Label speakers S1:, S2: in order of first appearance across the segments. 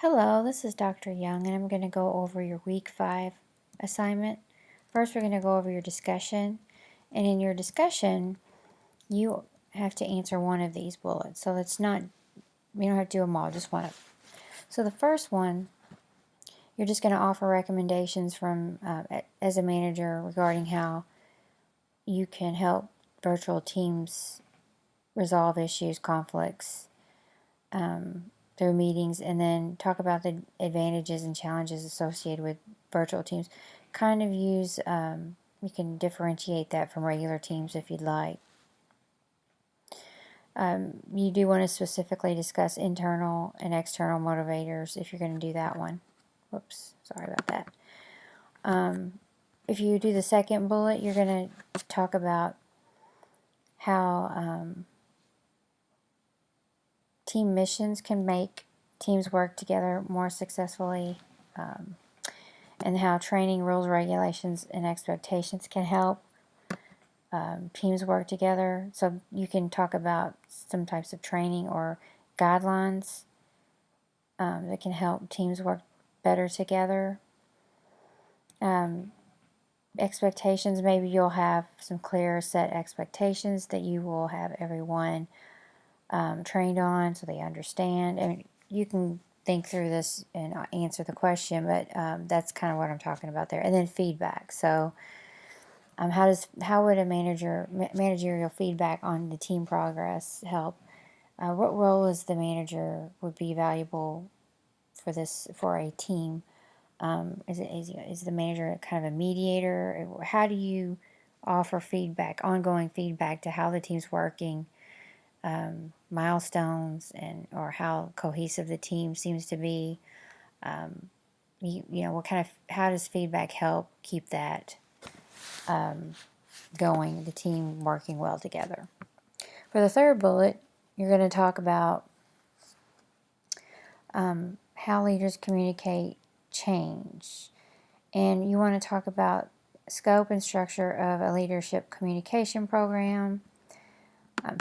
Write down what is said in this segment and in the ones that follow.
S1: Hello, this is Dr. Young, and I'm going to go over your Week 5 assignment. First, we're going to go over your discussion, and in your discussion, you have to answer one of these bullets. So we don't have to do them all, just one of them. So the first one, you're just going to offer recommendations from as a manager regarding how you can help virtual teams resolve issues, conflicts, through meetings, and then talk about the advantages and challenges associated with virtual teams. Kind of use, you can differentiate that from regular teams if you'd like. You do want to specifically discuss internal and external motivators if you're going to do that one. Whoops, sorry about that. If you do the second bullet, you're going to talk about how team missions can make teams work together more successfully, and how training, rules, regulations, and expectations can help teams work together. So you can talk about some types of training or guidelines that can help teams work better together. Expectations, maybe you'll have some clear set expectations that you will have everyone trained on so they understand. I mean, you can think through this and answer the question, but that's kind of what I'm talking about there. And then feedback. So how would a managerial feedback on the team progress help? What role as the manager would be valuable for a team? Is the manager kind of a mediator? How do you offer feedback, ongoing feedback to how the team's working, milestones, or how cohesive the team seems to be? How does feedback help keep that going, the team working well together? For the third bullet, you're going to talk about how leaders communicate change. And you want to talk about scope and structure of a leadership communication program.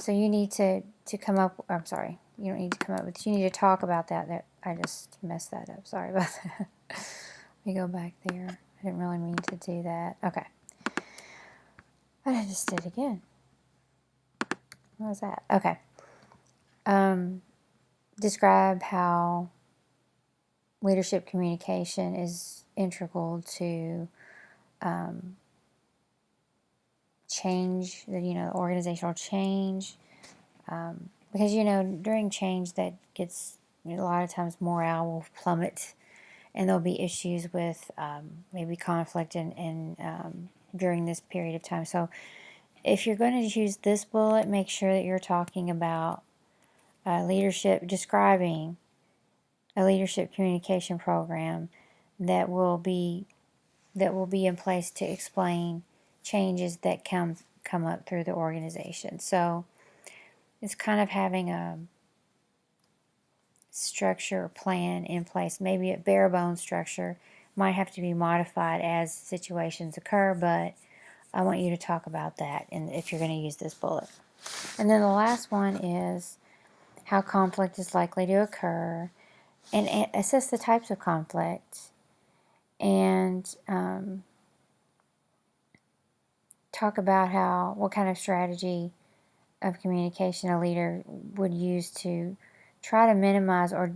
S1: So you need to come up, I'm sorry, you don't need to come up with, you need to talk about that. I just messed that up. Sorry about that. Let me go back there. I didn't really mean to do that. Okay. I just did it again. What was that? Okay. Describe how leadership communication is integral to change, organizational change. Because, during change that gets, a lot of times morale will plummet, and there'll be issues with maybe conflict and during this period of time. So if you're going to use this bullet, make sure that you're talking about describing a leadership communication program that will be in place to explain changes that come up through the organization. So it's kind of having a structure or plan in place. Maybe a bare bones structure might have to be modified as situations occur, but I want you to talk about that, and if you're going to use this bullet. And then the last one is how conflict is likely to occur, and assess the types of conflict, and talk about what kind of strategy of communication a leader would use to try to minimize or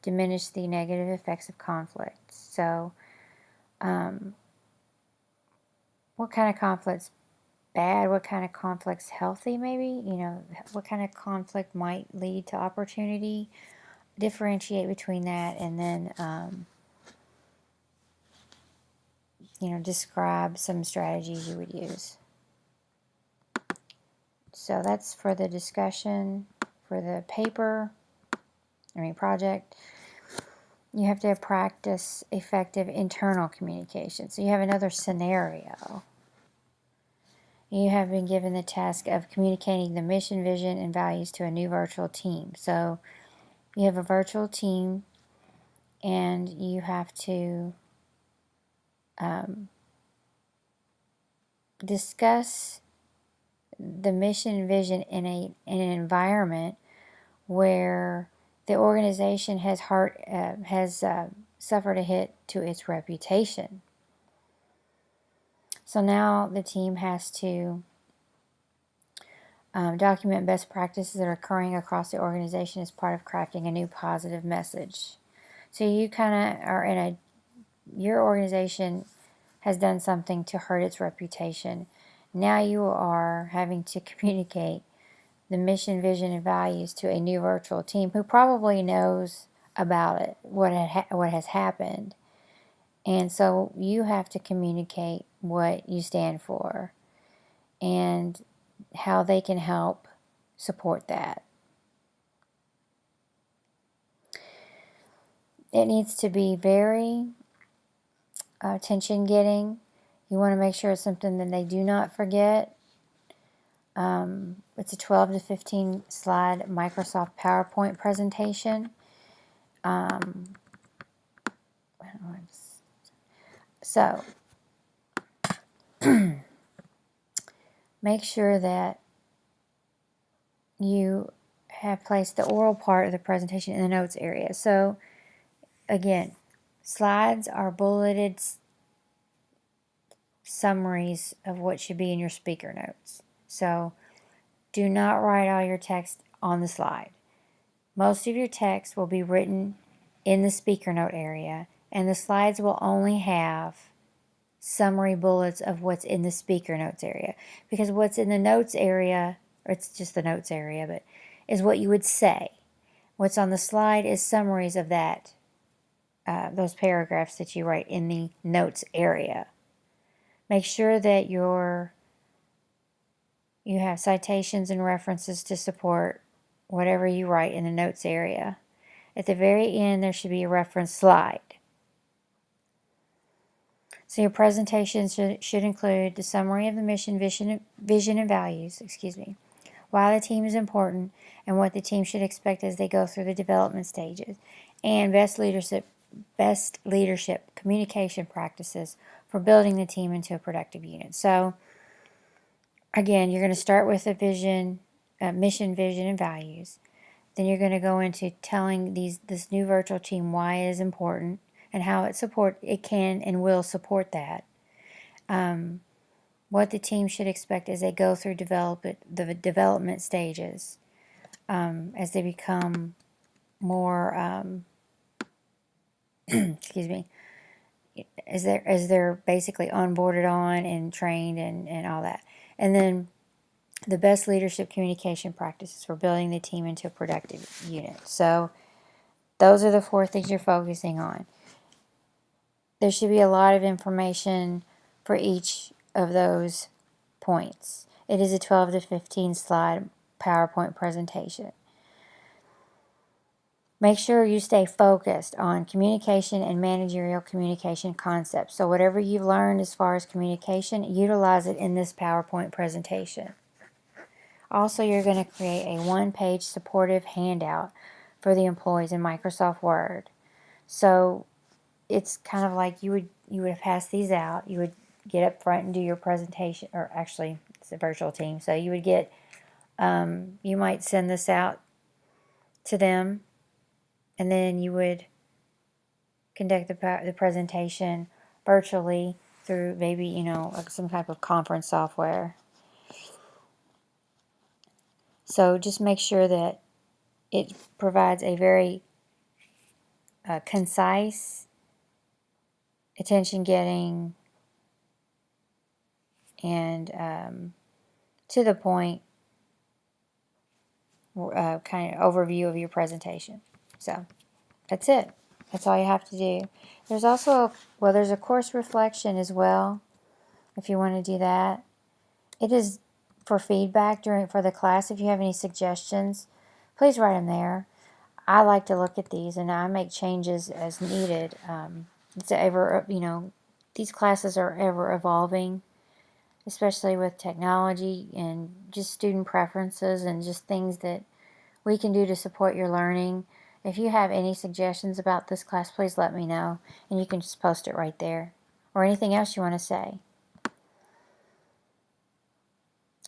S1: diminish the negative effects of conflict. So, what kind of conflict's bad? What kind of conflict's healthy, maybe? What kind of conflict might lead to opportunity? Differentiate between that, and then, describe some strategies you would use. So that's for the discussion. For the project, you have to practice effective internal communication. So you have another scenario. You have been given the task of communicating the mission, vision, and values to a new virtual team. So you have a virtual team, and you have to discuss the mission and vision in an environment where the organization has suffered a hit to its reputation. So now the team has to document best practices that are occurring across the organization as part of crafting a new positive message. So you kind of are your organization has done something to hurt its reputation. Now you are having to communicate the mission, vision, and values to a new virtual team who probably knows about it, what has happened. And so you have to communicate what you stand for and how they can help support that. It needs to be very attention-getting. You want to make sure it's something that they do not forget. It's a 12 to 15 slide Microsoft PowerPoint presentation. So make sure that you have placed the oral part of the presentation in the notes area. So again, slides are bulleted summaries of what should be in your speaker notes. So do not write all your text on the slide. Most of your text will be written in the speaker note area, and the slides will only have summary bullets of what's in the speaker notes area. Because what's in the notes area, or it's just the notes area, but is what you would say. What's on the slide is summaries of that, those paragraphs that you write in the notes area. Make sure that you have citations and references to support whatever you write in the notes area. At the very end, there should be a reference slide. So your presentation should include the summary of the mission, vision, and values, why the team is important, and what the team should expect as they go through the development stages, and best leadership communication practices for building the team into a productive unit. So again, you're going to start with a vision, mission, vision, and values. Then you're going to go into telling this new virtual team why it is important and how it can and will support that. What the team should expect as they go through the development stages, as they become more, as they're basically onboarded on and trained and all that. And then the best leadership communication practices for building the team into a productive unit. So those are the 4 things you're focusing on. There should be a lot of information for each of those points. It is a 12 to 15 slide PowerPoint presentation. Make sure you stay focused on communication and managerial communication concepts. So whatever you've learned as far as communication, utilize it in this PowerPoint presentation. Also, you're going to create a 1-page supportive handout for the employees in Microsoft Word. So it's kind of like you would have passed these out. You would get up front and do your presentation, or actually it's a virtual team. So you would get, you might send this out to them, and then you would conduct the presentation virtually through maybe, like some type of conference software. So just make sure that it provides a very concise, attention-getting, and to the point kind of overview of your presentation. So that's it. That's all you have to do. There's also, there's a course reflection as well, if you want to do that. It is for feedback for the class. If you have any suggestions, please write them there. I like to look at these and I make changes as needed. These classes are ever evolving, especially with technology and just student preferences and just things that we can do to support your learning. If you have any suggestions about this class, please let me know, and you can just post it right there, or anything else you want to say.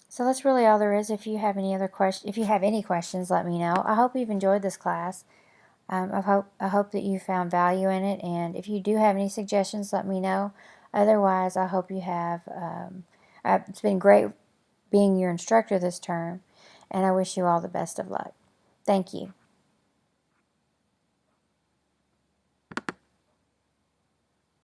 S1: So that's really all there is. If you have any questions, let me know. I hope you've enjoyed this class. I hope that you found value in it, and if you do have any suggestions, let me know. Otherwise, I hope you have. It's been great being your instructor this term, and I wish you all the best of luck. Thank you.